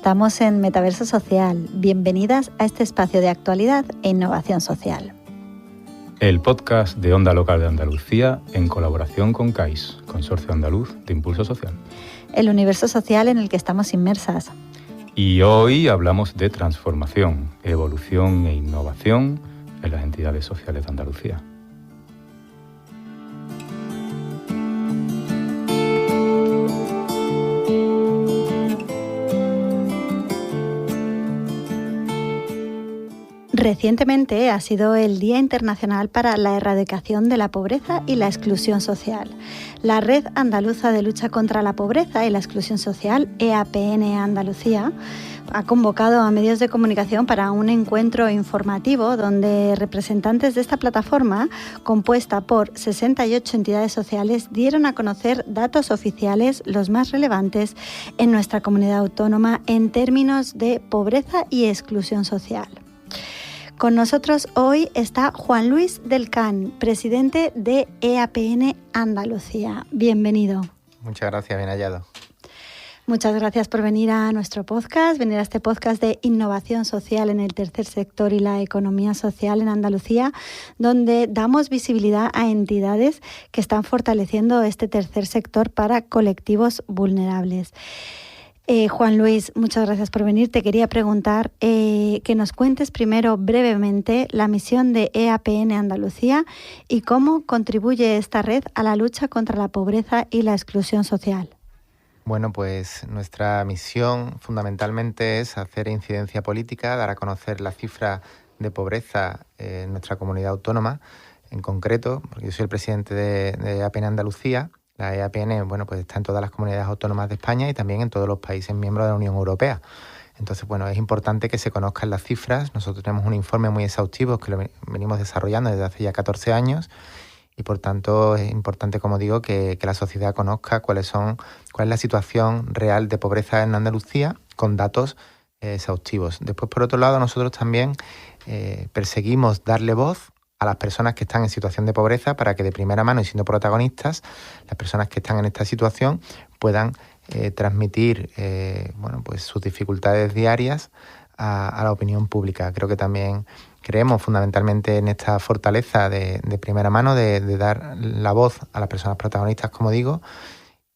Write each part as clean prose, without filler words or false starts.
Estamos en Metaverso Social. Bienvenidas a este espacio de actualidad e innovación social. El podcast de Onda Local de Andalucía en colaboración con CAIS, Consorcio Andaluz de Impulso Social. El universo social en el que estamos inmersas. Y hoy hablamos de transformación, evolución e innovación en las entidades sociales de Andalucía. Recientemente ha sido el Día Internacional para la Erradicación de la Pobreza y la Exclusión Social. La Red Andaluza de Lucha contra la Pobreza y la Exclusión Social, EAPN Andalucía, ha convocado a medios de comunicación para un encuentro informativo donde representantes de esta plataforma, compuesta por 68 entidades sociales, dieron a conocer datos oficiales, los más relevantes en nuestra comunidad autónoma en términos de pobreza y exclusión social. Con nosotros hoy está Juan Luis del Can, presidente de EAPN Andalucía. Bienvenido. Muchas gracias, bien hallado. Muchas gracias por venir a nuestro podcast, venir a este podcast de innovación social en el tercer sector y la economía social en Andalucía, donde damos visibilidad a entidades que están fortaleciendo este tercer sector para colectivos vulnerables. Juan Luis, muchas gracias por venir. Te quería preguntar que nos cuentes primero brevemente la misión de EAPN Andalucía y cómo contribuye esta red a la lucha contra la pobreza y la exclusión social. Bueno, pues nuestra misión fundamentalmente es hacer incidencia política, dar a conocer la cifra de pobreza en nuestra comunidad autónoma, en concreto, porque yo soy el presidente de EAPN Andalucía. La EAPN, bueno, pues está en todas las comunidades autónomas de España y también en todos los países miembros de la Unión Europea. Entonces, bueno, es importante que se conozcan las cifras. Nosotros tenemos un informe muy exhaustivo que lo venimos desarrollando desde hace ya 14 años y, por tanto, es importante, como digo, que la sociedad conozca cuál es la situación real de pobreza en Andalucía con datos exhaustivos. Después, por otro lado, nosotros también perseguimos darle voz a las personas que están en situación de pobreza para que de primera mano y siendo protagonistas, las personas que están en esta situación puedan transmitir pues sus dificultades diarias a la opinión pública. Creo que también creemos fundamentalmente en esta fortaleza de primera mano de dar la voz a las personas protagonistas, como digo.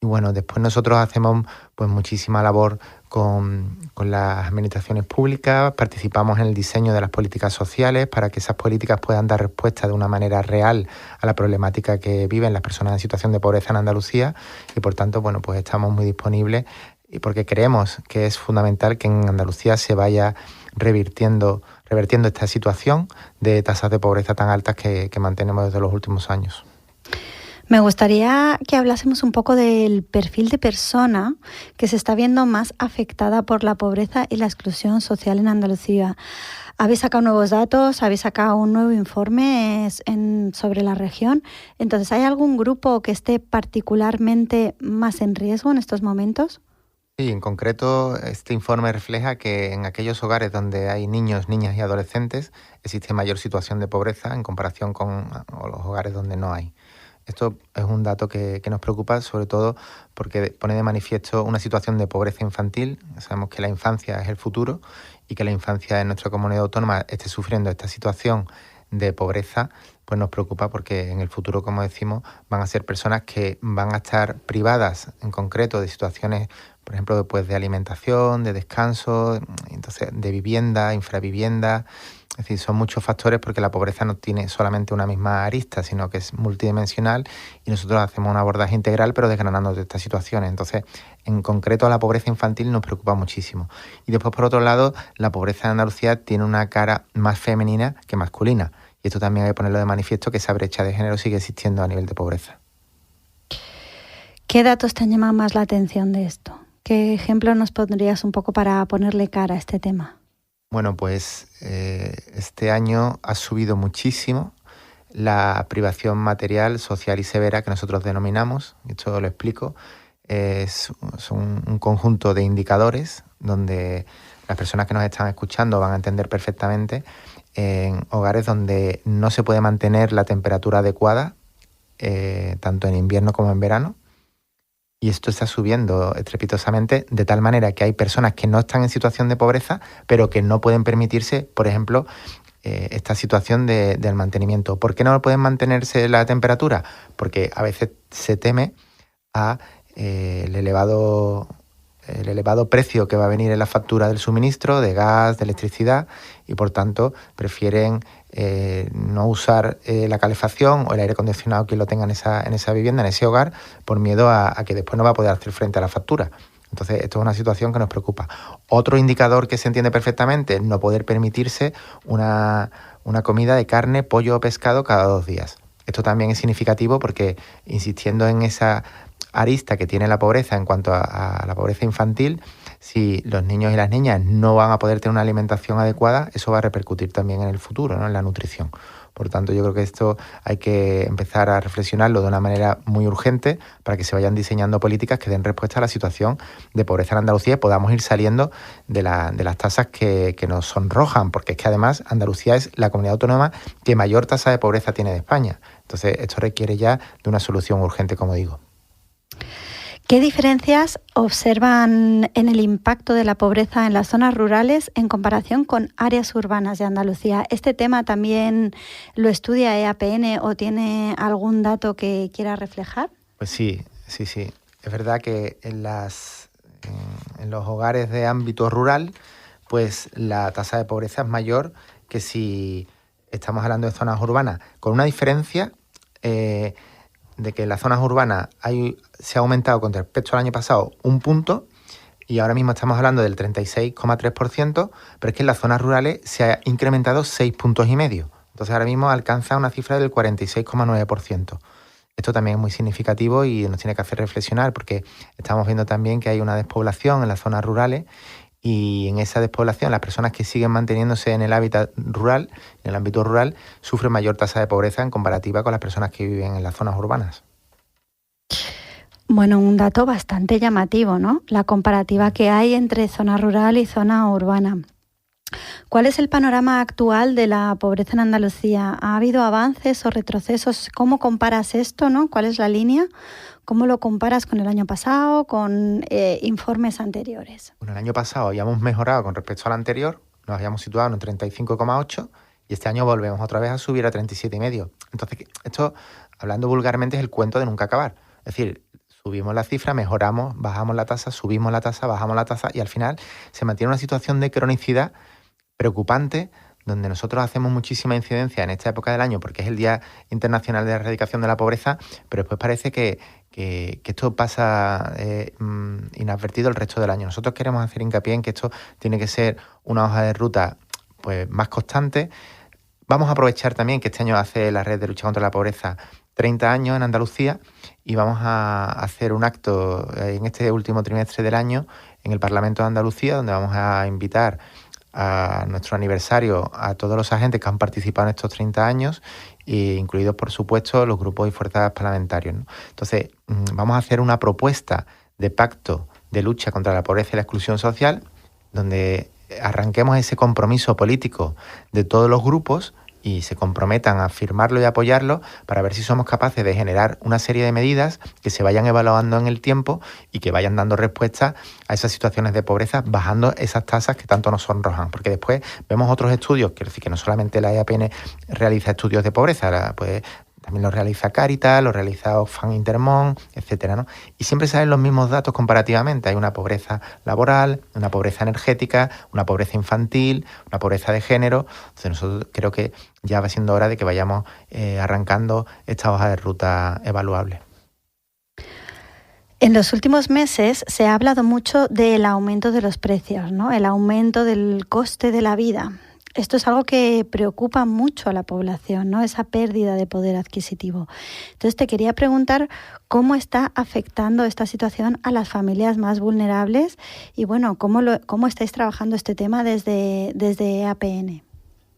Y bueno, después nosotros hacemos pues muchísima labor con las administraciones públicas, participamos en el diseño de las políticas sociales para que esas políticas puedan dar respuesta de una manera real a la problemática que viven las personas en situación de pobreza en Andalucía y por tanto, bueno, pues estamos muy disponibles y porque creemos que es fundamental que en Andalucía se vaya revirtiendo esta situación de tasas de pobreza tan altas que mantenemos desde los últimos años. Me gustaría que hablásemos un poco del perfil de persona que se está viendo más afectada por la pobreza y la exclusión social en Andalucía. Habéis sacado nuevos datos, habéis sacado un nuevo informe sobre la región. Entonces, ¿hay algún grupo que esté particularmente más en riesgo en estos momentos? Sí, en concreto, este informe refleja que en aquellos hogares donde hay niños, niñas y adolescentes existe mayor situación de pobreza en comparación con los hogares donde no hay. Esto es un dato que nos preocupa, sobre todo porque pone de manifiesto una situación de pobreza infantil. Sabemos que la infancia es el futuro y que la infancia en nuestra comunidad autónoma esté sufriendo esta situación de pobreza, pues nos preocupa porque en el futuro, como decimos, van a ser personas que van a estar privadas en concreto de situaciones, por ejemplo, pues de alimentación, de descanso, entonces de vivienda, infravivienda. Es decir, son muchos factores porque la pobreza no tiene solamente una misma arista, sino que es multidimensional y nosotros hacemos un abordaje integral pero desgranando de estas situaciones. Entonces, en concreto, la pobreza infantil nos preocupa muchísimo. Y después, por otro lado, la pobreza en Andalucía tiene una cara más femenina que masculina. Y esto también hay que ponerlo de manifiesto, que esa brecha de género sigue existiendo a nivel de pobreza. ¿Qué datos te han llamado más la atención de esto? ¿Qué ejemplo nos pondrías un poco para ponerle cara a este tema? Bueno, pues este año ha subido muchísimo la privación material, social y severa que nosotros denominamos. Esto lo explico. Son un conjunto de indicadores donde las personas que nos están escuchando van a entender perfectamente. En hogares donde no se puede mantener la temperatura adecuada, tanto en invierno como en verano. y esto está subiendo estrepitosamente, de tal manera que hay personas que no están en situación de pobreza, pero que no pueden permitirse, por ejemplo, esta situación del mantenimiento. ¿Por qué no pueden mantenerse la temperatura? Porque a veces se teme a el elevado precio que va a venir en la factura del suministro, de gas, de electricidad, y por tanto prefieren no usar la calefacción o el aire acondicionado que lo tengan en esa vivienda, en ese hogar, por miedo a que después no va a poder hacer frente a la factura. Entonces, esto es una situación que nos preocupa. Otro indicador que se entiende perfectamente es no poder permitirse una comida de carne, pollo o pescado cada 2 días. Esto también es significativo porque, insistiendo en esa arista que tiene la pobreza en cuanto a la pobreza infantil, si los niños y las niñas no van a poder tener una alimentación adecuada, eso va a repercutir también en el futuro, ¿no?, en la nutrición. Por tanto, yo creo que esto hay que empezar a reflexionarlo de una manera muy urgente para que se vayan diseñando políticas que den respuesta a la situación de pobreza en Andalucía y podamos ir saliendo de las tasas que nos sonrojan, porque es que además Andalucía es la comunidad autónoma que mayor tasa de pobreza tiene de España. Entonces, esto requiere ya de una solución urgente, como digo. ¿Qué diferencias observan en el impacto de la pobreza en las zonas rurales en comparación con áreas urbanas de Andalucía? ¿Este tema también lo estudia EAPN o tiene algún dato que quiera reflejar? Pues sí. Es verdad que en los hogares de ámbito rural, pues la tasa de pobreza es mayor que si estamos hablando de zonas urbanas, con una diferencia de que en las zonas urbanas se ha aumentado con respecto al año pasado 1 punto y ahora mismo estamos hablando del 36,3%, pero es que en las zonas rurales se ha incrementado 6,5 puntos. Entonces ahora mismo alcanza una cifra del 46,9%. Esto también es muy significativo y nos tiene que hacer reflexionar porque estamos viendo también que hay una despoblación en las zonas rurales y en esa despoblación las personas que siguen manteniéndose en el hábitat rural, en el ámbito rural, sufren mayor tasa de pobreza en comparativa con las personas que viven en las zonas urbanas. Bueno, un dato bastante llamativo, ¿no? La comparativa que hay entre zona rural y zona urbana. ¿Cuál es el panorama actual de la pobreza en Andalucía? ¿Ha habido avances o retrocesos? ¿Cómo comparas esto, no? ¿Cuál es la línea? ¿Cómo lo comparas con el año pasado, con informes anteriores? Bueno, el año pasado habíamos mejorado con respecto al anterior, nos habíamos situado en 35,8 y este año volvemos otra vez a subir a 37,5. Entonces, esto, hablando vulgarmente, es el cuento de nunca acabar. Es decir, subimos la cifra, mejoramos, bajamos la tasa, subimos la tasa, bajamos la tasa y al final se mantiene una situación de cronicidad preocupante, donde nosotros hacemos muchísima incidencia en esta época del año porque es el Día Internacional de la Erradicación de la Pobreza, pero después parece que esto pasa inadvertido el resto del año. Nosotros queremos hacer hincapié en que esto tiene que ser una hoja de ruta pues más constante. Vamos a aprovechar también que este año hace la Red de Lucha contra la Pobreza 30 años en Andalucía y vamos a hacer un acto en este último trimestre del año en el Parlamento de Andalucía, donde vamos a invitar a nuestro aniversario a todos los agentes que han participado en estos 30 años, incluidos, por supuesto, los grupos y fuerzas parlamentarios, ¿no? Entonces, vamos a hacer una propuesta de pacto de lucha contra la pobreza y la exclusión social, donde arranquemos ese compromiso político de todos los grupos y se comprometan a firmarlo y apoyarlo para ver si somos capaces de generar una serie de medidas que se vayan evaluando en el tiempo y que vayan dando respuesta a esas situaciones de pobreza, bajando esas tasas que tanto nos sonrojan. Porque después vemos otros estudios, quiero decir que no solamente la EAPN realiza estudios de pobreza, pues también lo realiza Cáritas, lo realiza Oxfam Intermón, etcétera, ¿no? Y siempre salen los mismos datos comparativamente. Hay una pobreza laboral, una pobreza energética, una pobreza infantil, una pobreza de género. Entonces nosotros creo que ya va siendo hora de que vayamos arrancando esta hoja de ruta evaluable. En los últimos meses se ha hablado mucho del aumento de los precios, ¿no? El aumento del coste de la vida. Esto es algo que preocupa mucho a la población, ¿no? Esa pérdida de poder adquisitivo. Entonces te quería preguntar cómo está afectando esta situación a las familias más vulnerables y bueno, cómo estáis trabajando este tema desde EAPN.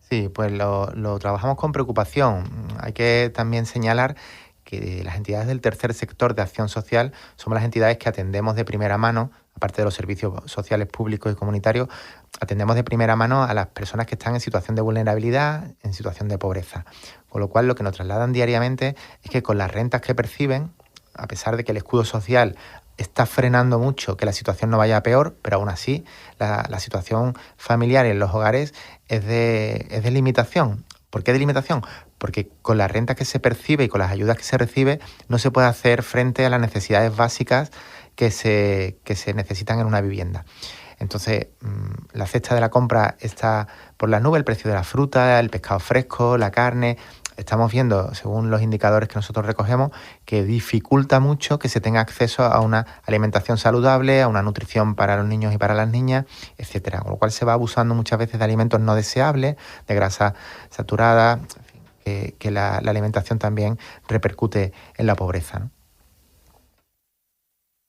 Sí, pues lo trabajamos con preocupación. Hay que también señalar que las entidades del tercer sector de acción social somos las entidades que atendemos de primera mano, aparte de los servicios sociales públicos y comunitarios, atendemos de primera mano a las personas que están en situación de vulnerabilidad, en situación de pobreza. Con lo cual, lo que nos trasladan diariamente es que con las rentas que perciben, a pesar de que el escudo social está frenando mucho que la situación no vaya a peor, pero aún así la situación familiar en los hogares es de limitación. ¿Por qué de limitación? Porque con la renta que se percibe y con las ayudas que se recibe no se puede hacer frente a las necesidades básicas que se necesitan en una vivienda. Entonces, la cesta de la compra está por las nubes, el precio de la fruta, el pescado fresco, la carne. Estamos viendo, según los indicadores que nosotros recogemos, que dificulta mucho que se tenga acceso a una alimentación saludable, a una nutrición para los niños y para las niñas, etcétera. Con lo cual se va abusando muchas veces de alimentos no deseables, de grasa saturada, que la alimentación también repercute en la pobreza, ¿no?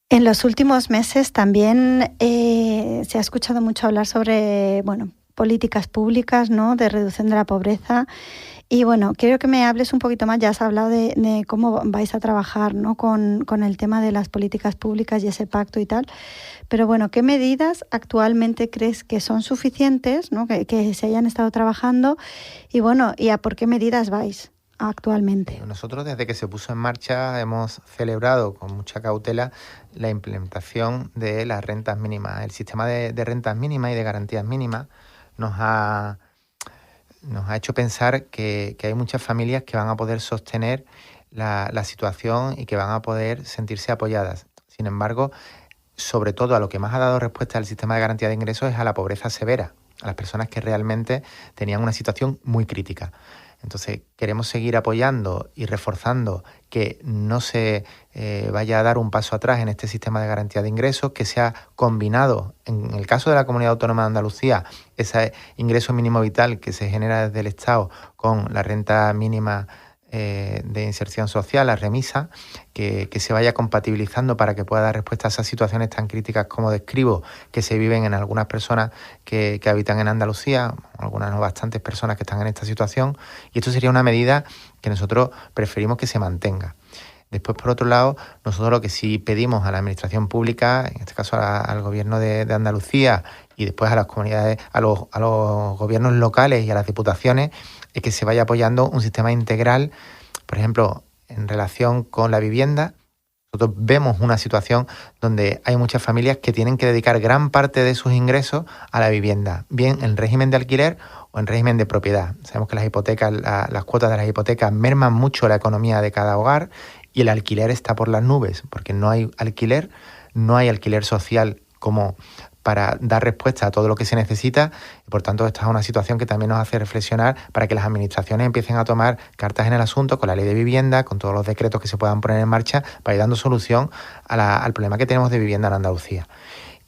En los últimos meses también se ha escuchado mucho hablar sobre, políticas públicas, ¿no?, de reducción de la pobreza. Y quiero que me hables un poquito más. Ya has hablado de cómo vais a trabajar, ¿no?, con el tema de las políticas públicas y ese pacto y tal. Pero ¿qué medidas actualmente crees que son suficientes, ¿no?, que se hayan estado trabajando? Y a por qué medidas vais actualmente. Nosotros, desde que se puso en marcha, hemos celebrado con mucha cautela la implementación de las rentas mínimas. El sistema de rentas mínimas y de garantías mínimas nos ha hecho pensar que hay muchas familias que van a poder sostener la situación y que van a poder sentirse apoyadas. Sin embargo, sobre todo a lo que más ha dado respuesta al sistema de garantía de ingresos es a la pobreza severa, a las personas que realmente tenían una situación muy crítica. Entonces, queremos seguir apoyando y reforzando que no se vaya a dar un paso atrás en este sistema de garantía de ingresos, que sea combinado, en el caso de la Comunidad Autónoma de Andalucía, ese ingreso mínimo vital que se genera desde el Estado con la renta mínima de inserción social, la remisa, que se vaya compatibilizando para que pueda dar respuesta a esas situaciones tan críticas como describo, que se viven en algunas personas que habitan en Andalucía, algunas no bastantes personas que están en esta situación, y esto sería una medida que nosotros preferimos que se mantenga. Después, por otro lado, nosotros lo que sí pedimos a la administración pública, en este caso al gobierno de Andalucía y después a las comunidades, a los gobiernos locales y a las diputaciones, es que se vaya apoyando un sistema integral. Por ejemplo, en relación con la vivienda, nosotros vemos una situación donde hay muchas familias que tienen que dedicar gran parte de sus ingresos a la vivienda, bien en régimen de alquiler o en régimen de propiedad. Sabemos que las hipotecas, las cuotas de las hipotecas merman mucho la economía de cada hogar y el alquiler está por las nubes, porque no hay alquiler social como para dar respuesta a todo lo que se necesita, y por tanto esta es una situación que también nos hace reflexionar para que las administraciones empiecen a tomar cartas en el asunto con la ley de vivienda, con todos los decretos que se puedan poner en marcha para ir dando solución al problema que tenemos de vivienda en Andalucía.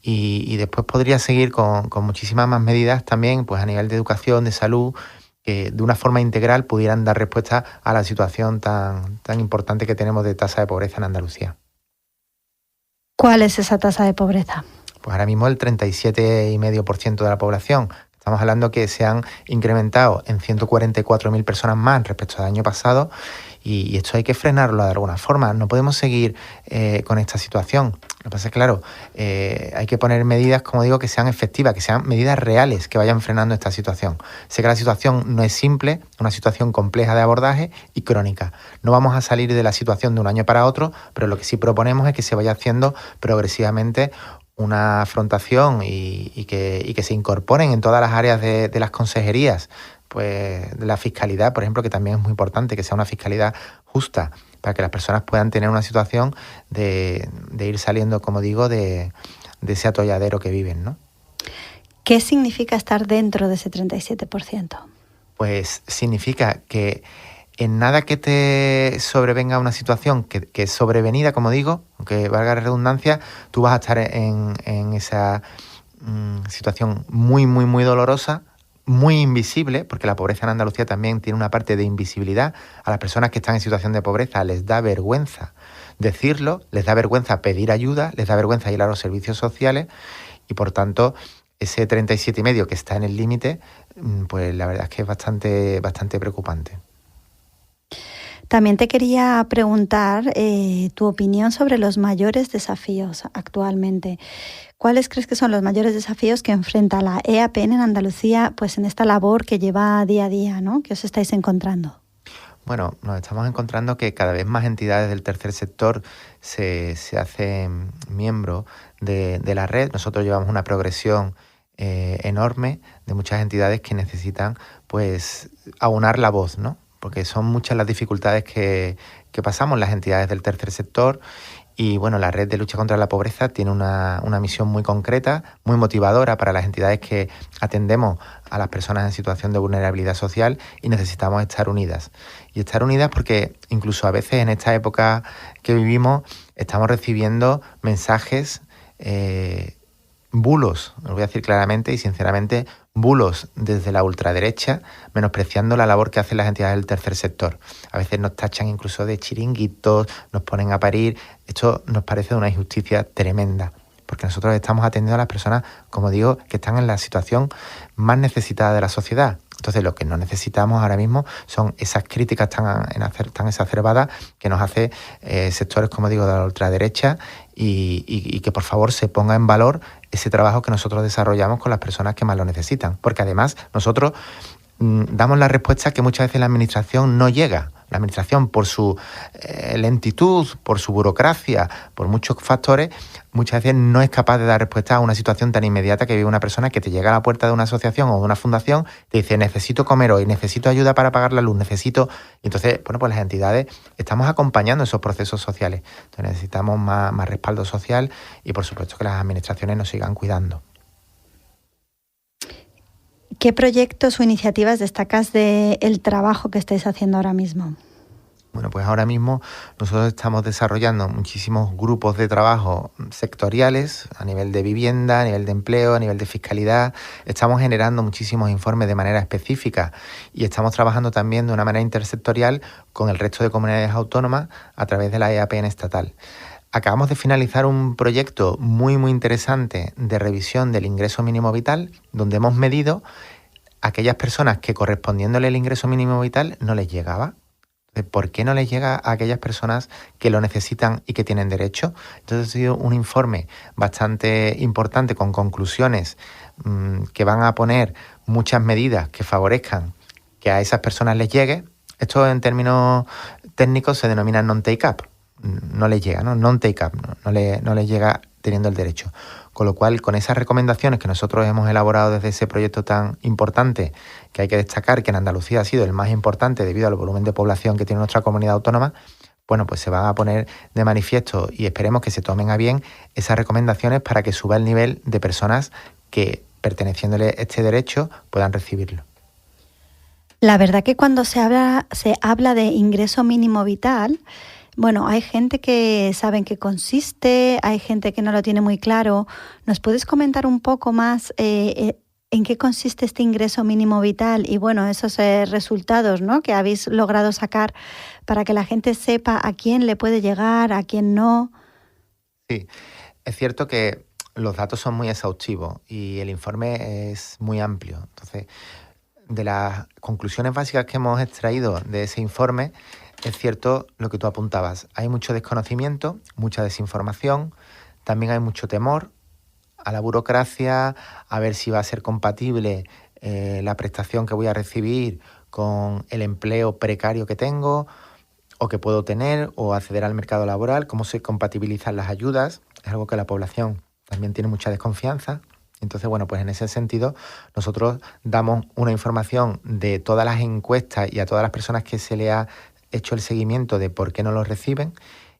Y después podría seguir con muchísimas más medidas también, pues a nivel de educación, de salud, que de una forma integral pudieran dar respuesta a la situación tan importante que tenemos de tasa de pobreza en Andalucía. ¿Cuál es esa tasa de pobreza? Pues ahora mismo el 37,5% de la población. Estamos hablando que se han incrementado en 144.000 personas más respecto al año pasado, y esto hay que frenarlo de alguna forma. No podemos seguir con esta situación. Lo que pasa es que, claro, hay que poner medidas, como digo, que sean efectivas, que sean medidas reales, que vayan frenando esta situación. Sé que la situación no es simple, una situación compleja de abordaje y crónica. No vamos a salir de la situación de un año para otro, pero lo que sí proponemos es que se vaya haciendo progresivamente una afrontación y que se incorporen en todas las áreas de las consejerías, pues de la fiscalidad, por ejemplo, que también es muy importante, que sea una fiscalidad justa para que las personas puedan tener una situación de ir saliendo, como digo, de ese atolladero que viven, ¿no? ¿Qué significa estar dentro de ese 37%? Pues significa que en nada que te sobrevenga una situación que es sobrevenida, como digo, aunque valga la redundancia, tú vas a estar en esa situación muy, muy, muy dolorosa, muy invisible, porque la pobreza en Andalucía también tiene una parte de invisibilidad. A las personas que están en situación de pobreza les da vergüenza decirlo, les da vergüenza pedir ayuda, les da vergüenza ir a los servicios sociales, y por tanto ese 37,5 que está en el límite, pues la verdad es que es bastante preocupante. También te quería preguntar tu opinión sobre los mayores desafíos actualmente. ¿Cuáles crees que son los mayores desafíos que enfrenta la EAPN en Andalucía, pues en esta labor que lleva día a día, ¿no?, que os estáis encontrando? Bueno, nos estamos encontrando que cada vez más entidades del tercer sector se hacen miembros de la red. Nosotros llevamos una progresión enorme de muchas entidades que necesitan pues aunar la voz, ¿no? Porque son muchas las dificultades que pasamos las entidades del tercer sector. Y bueno, la red de lucha contra la pobreza tiene una misión muy concreta, muy motivadora para las entidades que atendemos a las personas en situación de vulnerabilidad social, y necesitamos estar unidas. Y estar unidas porque incluso a veces en esta época que vivimos estamos recibiendo mensajes, bulos, lo voy a decir claramente y sinceramente, bulos desde la ultraderecha, menospreciando la labor que hacen las entidades del tercer sector. A veces nos tachan incluso de chiringuitos, nos ponen a parir. Esto nos parece de una injusticia tremenda, porque nosotros estamos atendiendo a las personas, como digo, que están en la situación más necesitada de la sociedad. Entonces, lo que no necesitamos ahora mismo son esas críticas tan exacerbadas que nos hace sectores, como digo, de la ultraderecha, y que por favor se ponga en valor ese trabajo que nosotros desarrollamos con las personas que más lo necesitan. Porque además nosotros damos la respuesta que muchas veces la administración no llega. La administración, por su lentitud, por su burocracia, por muchos factores, muchas veces no es capaz de dar respuesta a una situación tan inmediata que vive una persona que te llega a la puerta de una asociación o de una fundación, te dice: necesito comer hoy, necesito ayuda para pagar la luz, necesito... Y entonces, bueno, pues las entidades estamos acompañando esos procesos sociales. Entonces necesitamos más respaldo social y, por supuesto, que las administraciones nos sigan cuidando. ¿Qué proyectos o iniciativas destacas del trabajo que estáis haciendo ahora mismo? Bueno, pues ahora mismo nosotros estamos desarrollando muchísimos grupos de trabajo sectoriales a nivel de vivienda, a nivel de empleo, a nivel de fiscalidad. Estamos generando muchísimos informes de manera específica y estamos trabajando también de una manera intersectorial con el resto de comunidades autónomas a través de la EAPN estatal. Acabamos de finalizar un proyecto muy interesante de revisión del ingreso mínimo vital, donde hemos medido aquellas personas que, correspondiéndole el ingreso mínimo vital, no les llegaba. ¿Por qué no les llega a aquellas personas que lo necesitan y que tienen derecho? Entonces ha sido un informe bastante importante con conclusiones que van a poner muchas medidas que favorezcan que a esas personas les llegue. Esto en términos técnicos se denomina non-take-up. No les llega, ¿no? Non-take-up, no les llega teniendo el derecho. Con lo cual, con esas recomendaciones que nosotros hemos elaborado desde ese proyecto tan importante, que hay que destacar que en Andalucía ha sido el más importante debido al volumen de población que tiene nuestra comunidad autónoma, bueno, pues se van a poner de manifiesto y esperemos que se tomen a bien esas recomendaciones para que suba el nivel de personas que, perteneciéndole este derecho, puedan recibirlo. La verdad que cuando se habla de ingreso mínimo vital, bueno, hay gente que sabe en qué consiste, hay gente que no lo tiene muy claro. ¿Nos puedes comentar un poco más en qué consiste este ingreso mínimo vital y, bueno, esos resultados, ¿no?, que habéis logrado sacar para que la gente sepa a quién le puede llegar, a quién no? Sí, es cierto que los datos son muy exhaustivos y el informe es muy amplio. Entonces, de las conclusiones básicas que hemos extraído de ese informe, es cierto lo que tú apuntabas. Hay mucho desconocimiento, mucha desinformación, también hay mucho temor a la burocracia, a ver si va a ser compatible la prestación que voy a recibir con el empleo precario que tengo o que puedo tener, o acceder al mercado laboral, cómo se compatibilizan las ayudas. Es algo que la población también tiene mucha desconfianza. Entonces, bueno, pues en ese sentido nosotros damos una información de todas las encuestas y a todas las personas que se le ha hecho el seguimiento de por qué no lo reciben,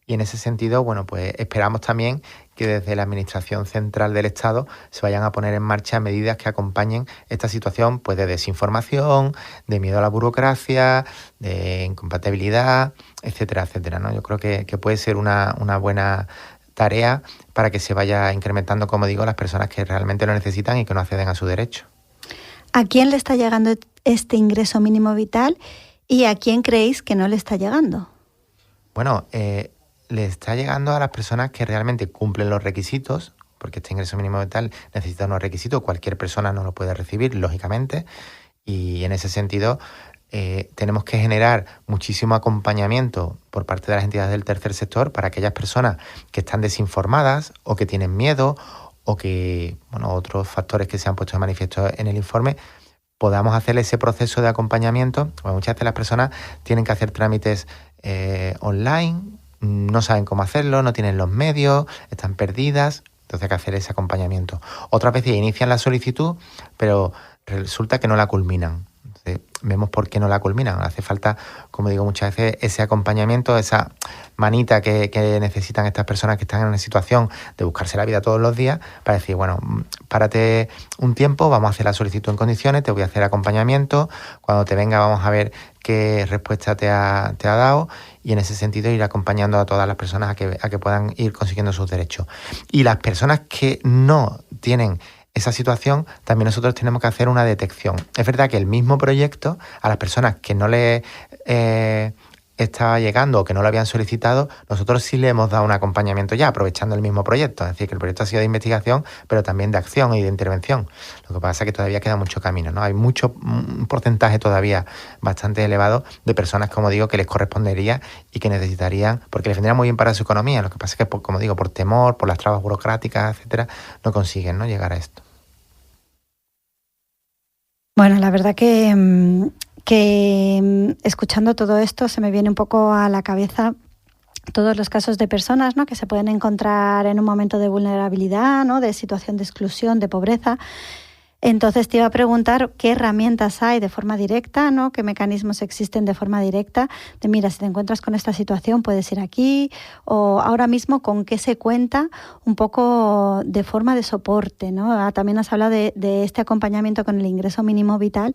y en ese sentido, bueno, pues esperamos también que desde la Administración Central del Estado se vayan a poner en marcha medidas que acompañen esta situación, pues de desinformación, de miedo a la burocracia, de incompatibilidad, etcétera, etcétera, ¿no? Yo creo que puede ser una buena tarea para que se vaya incrementando, como digo, las personas que realmente lo necesitan y que no acceden a su derecho. ¿A quién le está llegando este ingreso mínimo vital y a quién creéis que no le está llegando? Bueno, le está llegando a las personas que realmente cumplen los requisitos, porque este ingreso mínimo vital necesita unos requisitos, cualquier persona no lo puede recibir, lógicamente, y en ese sentido tenemos que generar muchísimo acompañamiento por parte de las entidades del tercer sector para aquellas personas que están desinformadas o que tienen miedo o que, bueno, otros factores que se han puesto de manifiesto en el informe, podamos hacer ese proceso de acompañamiento. Pues muchas veces las personas tienen que hacer trámites online, no saben cómo hacerlo, no tienen los medios, están perdidas, entonces hay que hacer ese acompañamiento. Otras veces inician la solicitud, pero resulta que no la culminan. Entonces, vemos por qué no la culminan. Hace falta, como digo muchas veces, ese acompañamiento, esa manita que necesitan estas personas que están en una situación de buscarse la vida todos los días, para decir, bueno, párate un tiempo, vamos a hacer la solicitud en condiciones, te voy a hacer acompañamiento, cuando te venga vamos a ver qué respuesta te ha dado, y en ese sentido ir acompañando a todas las personas a que puedan ir consiguiendo sus derechos. Y las personas que no tienen esa situación, también nosotros tenemos que hacer una detección. Es verdad que el mismo proyecto, a las personas que no le estaba llegando o que no lo habían solicitado, nosotros sí le hemos dado un acompañamiento ya, aprovechando el mismo proyecto. Es decir, que el proyecto ha sido de investigación, pero también de acción y de intervención. Lo que pasa es que todavía queda mucho camino, ¿no? Hay un porcentaje todavía bastante elevado de personas, como digo, que les correspondería y que necesitarían, porque les vendría muy bien para su economía. Lo que pasa es que, como digo, por temor, por las trabas burocráticas, etcétera, no consiguen, ¿no?, llegar a esto. Bueno, la verdad que escuchando todo esto se me viene un poco a la cabeza todos los casos de personas, ¿no?, que se pueden encontrar en un momento de vulnerabilidad, ¿no?, de situación de exclusión, de pobreza. Entonces te iba a preguntar qué herramientas hay de forma directa, ¿no?, qué mecanismos existen de forma directa, de mira, si te encuentras con esta situación puedes ir aquí, o ahora mismo con qué se cuenta un poco de forma de soporte, ¿no? También has hablado de este acompañamiento con el ingreso mínimo vital.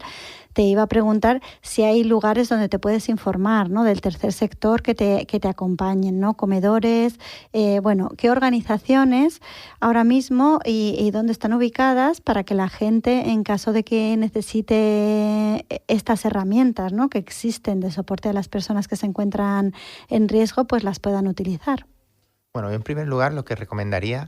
Te iba a preguntar si hay lugares donde te puedes informar, ¿no?, del tercer sector que te acompañen, ¿no?, comedores, qué organizaciones ahora mismo y dónde están ubicadas para que la gente, en caso de que necesite estas herramientas, ¿no?, que existen de soporte a las personas que se encuentran en riesgo, pues las puedan utilizar. Bueno, en primer lugar, lo que recomendaría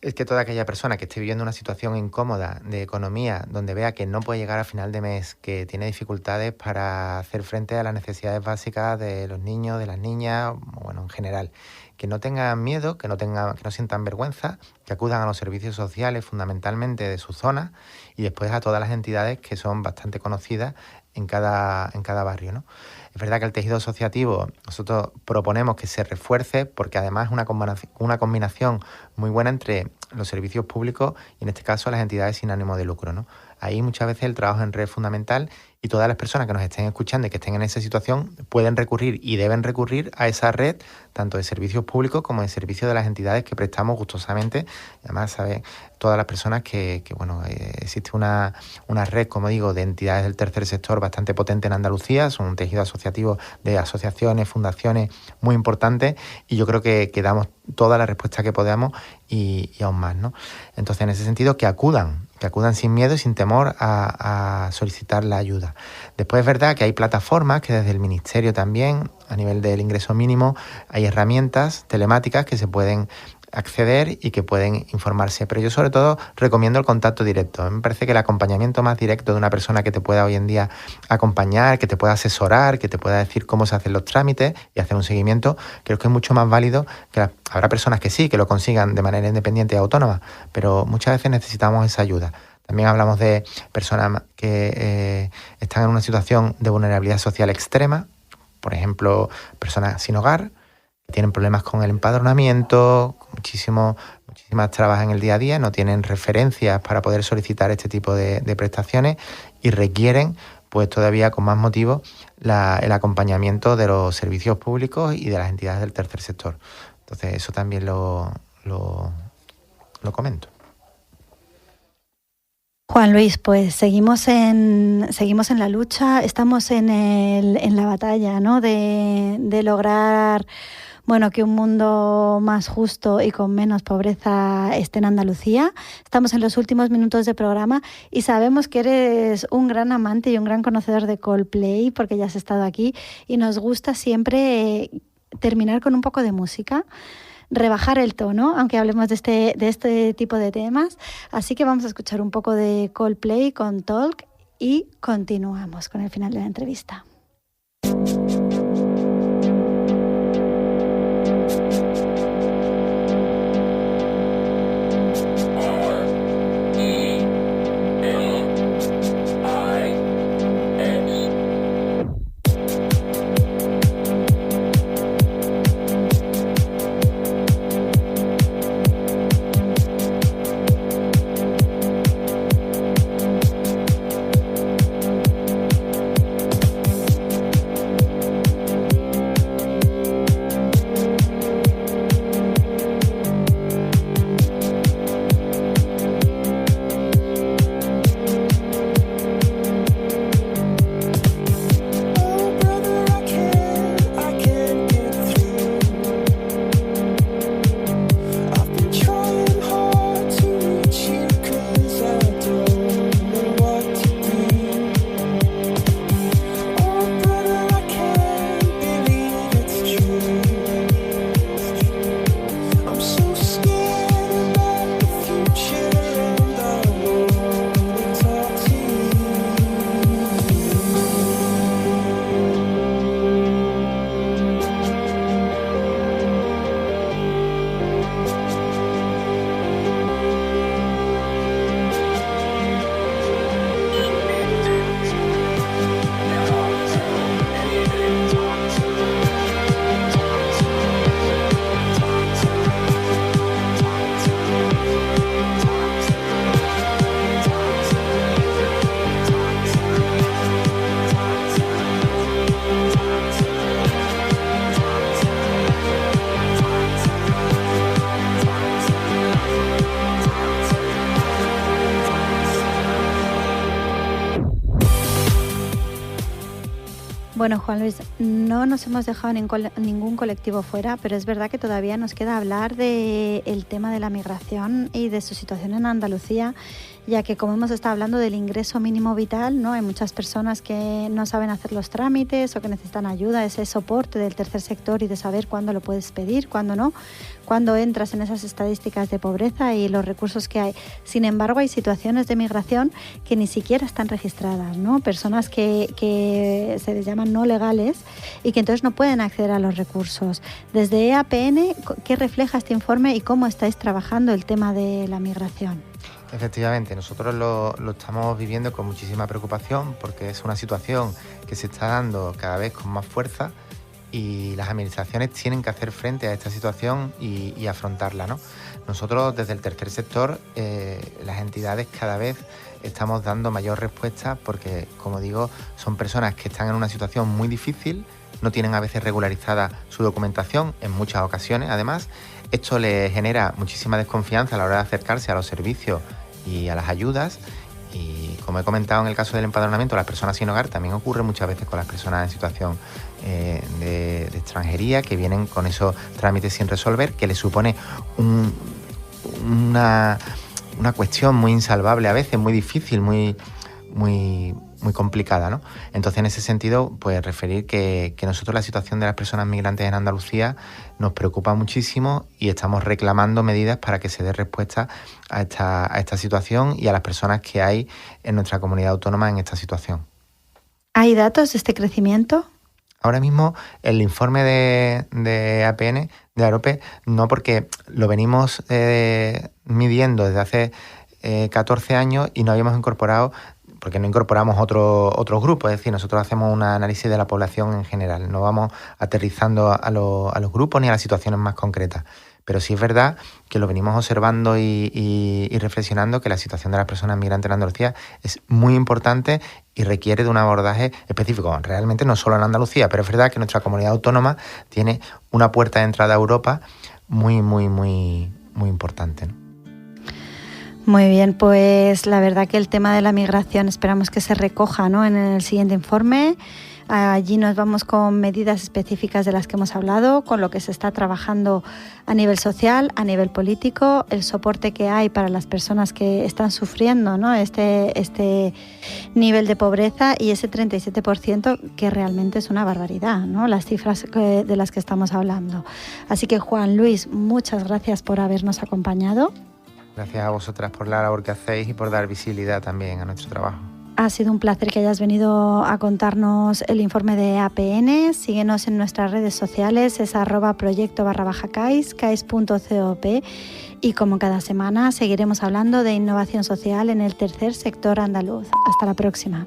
es que toda aquella persona que esté viviendo una situación incómoda de economía, donde vea que no puede llegar a final de mes, que tiene dificultades para hacer frente a las necesidades básicas de los niños, de las niñas, bueno, en general, que no tengan miedo, que no sientan vergüenza, que acudan a los servicios sociales fundamentalmente de su zona y después a todas las entidades que son bastante conocidas en cada barrio, ¿no? Es verdad que el tejido asociativo nosotros proponemos que se refuerce porque además es una combinación muy buena entre los servicios públicos y en este caso las entidades sin ánimo de lucro, ¿no? Ahí muchas veces el trabajo en red es fundamental y todas las personas que nos estén escuchando y que estén en esa situación pueden recurrir y deben recurrir a esa red tanto de servicios públicos como de servicios de las entidades que prestamos gustosamente. Y además saben todas las personas que existe una red, como digo, de entidades del tercer sector bastante potente en Andalucía, son un tejido asociativo de asociaciones, fundaciones muy importantes y yo creo que damos toda la respuesta que podamos y aún más, ¿no? Entonces, en ese sentido, que acudan sin miedo y sin temor a solicitar la ayuda. Después es verdad que hay plataformas que desde el Ministerio también, a nivel del ingreso mínimo, hay herramientas telemáticas que se pueden acceder y que pueden informarse. Pero yo sobre todo recomiendo el contacto directo. Me parece que el acompañamiento más directo de una persona que te pueda hoy en día acompañar, que te pueda asesorar, que te pueda decir cómo se hacen los trámites y hacer un seguimiento, creo que es mucho más válido. Habrá personas que sí, que lo consigan de manera independiente y autónoma, pero muchas veces necesitamos esa ayuda. También hablamos de personas que están en una situación de vulnerabilidad social extrema, por ejemplo, personas sin hogar, que tienen problemas con el empadronamiento, muchísimas trabas en el día a día, no tienen referencias para poder solicitar este tipo de prestaciones y requieren, pues todavía con más motivo, el acompañamiento de los servicios públicos y de las entidades del tercer sector. Entonces eso también lo comento. Juan Luis, pues seguimos en la lucha, estamos en la batalla, ¿no?, de lograr, bueno, que un mundo más justo y con menos pobreza esté en Andalucía. Estamos en los últimos minutos de programa y sabemos que eres un gran amante y un gran conocedor de Coldplay porque ya has estado aquí y nos gusta siempre terminar con un poco de música, rebajar el tono, aunque hablemos de este tipo de temas. Así que vamos a escuchar un poco de Coldplay con Talk y continuamos con el final de la entrevista. R-E-L-I Bueno, Juan Luis, no nos hemos dejado ningún colectivo fuera, pero es verdad que todavía nos queda hablar del tema de la migración y de su situación en Andalucía, ya que como hemos estado hablando del ingreso mínimo vital, ¿no? Hay muchas personas que no saben hacer los trámites o que necesitan ayuda, ese soporte del tercer sector y de saber cuándo lo puedes pedir, cuándo no, cuándo entras en esas estadísticas de pobreza y los recursos que hay. Sin embargo, hay situaciones de migración que ni siquiera están registradas, ¿no? Personas que se les llaman no legales y que entonces no pueden acceder a los recursos. Desde EAPN, ¿qué refleja este informe y cómo estáis trabajando el tema de la migración? Efectivamente, nosotros lo estamos viviendo con muchísima preocupación porque es una situación que se está dando cada vez con más fuerza y las administraciones tienen que hacer frente a esta situación y afrontarla, ¿no? Nosotros desde el tercer sector, las entidades cada vez estamos dando mayor respuesta porque, como digo, son personas que están en una situación muy difícil, no tienen a veces regularizada su documentación en muchas ocasiones, además. Esto les genera muchísima desconfianza a la hora de acercarse a los servicios y a las ayudas y, como he comentado en el caso del empadronamiento, las personas sin hogar también ocurre muchas veces con las personas en situación de extranjería que vienen con esos trámites sin resolver, que les supone una cuestión muy insalvable a veces, muy difícil, muy complicada, ¿no? Entonces, en ese sentido, pues referir que nosotros la situación de las personas migrantes en Andalucía nos preocupa muchísimo y estamos reclamando medidas para que se dé respuesta a esta situación y a las personas que hay en nuestra comunidad autónoma en esta situación. ¿Hay datos de este crecimiento? Ahora mismo el informe de APN, de AROPE, no, porque lo venimos midiendo desde hace 14 años y no habíamos incorporado, porque no incorporamos otros grupos, es decir, nosotros hacemos un análisis de la población en general, no vamos aterrizando a los grupos ni a las situaciones más concretas. Pero sí es verdad que lo venimos observando y reflexionando, que la situación de las personas migrantes en Andalucía es muy importante y requiere de un abordaje específico. Realmente no solo en Andalucía, pero es verdad que nuestra comunidad autónoma tiene una puerta de entrada a Europa muy importante, ¿no? Muy bien, pues la verdad que el tema de la migración esperamos que se recoja, ¿no?, en el siguiente informe. Allí nos vamos con medidas específicas de las que hemos hablado, con lo que se está trabajando a nivel social, a nivel político, el soporte que hay para las personas que están sufriendo, ¿no?, este nivel de pobreza y ese 37% que realmente es una barbaridad, ¿no?, las cifras de las que estamos hablando. Así que, Juan Luis, muchas gracias por habernos acompañado. Gracias a vosotras por la labor que hacéis y por dar visibilidad también a nuestro trabajo. Ha sido un placer que hayas venido a contarnos el informe de APN. Síguenos en nuestras redes sociales, es @proyecto_CAIS, cais.cop, y como cada semana seguiremos hablando de innovación social en el tercer sector andaluz. Hasta la próxima.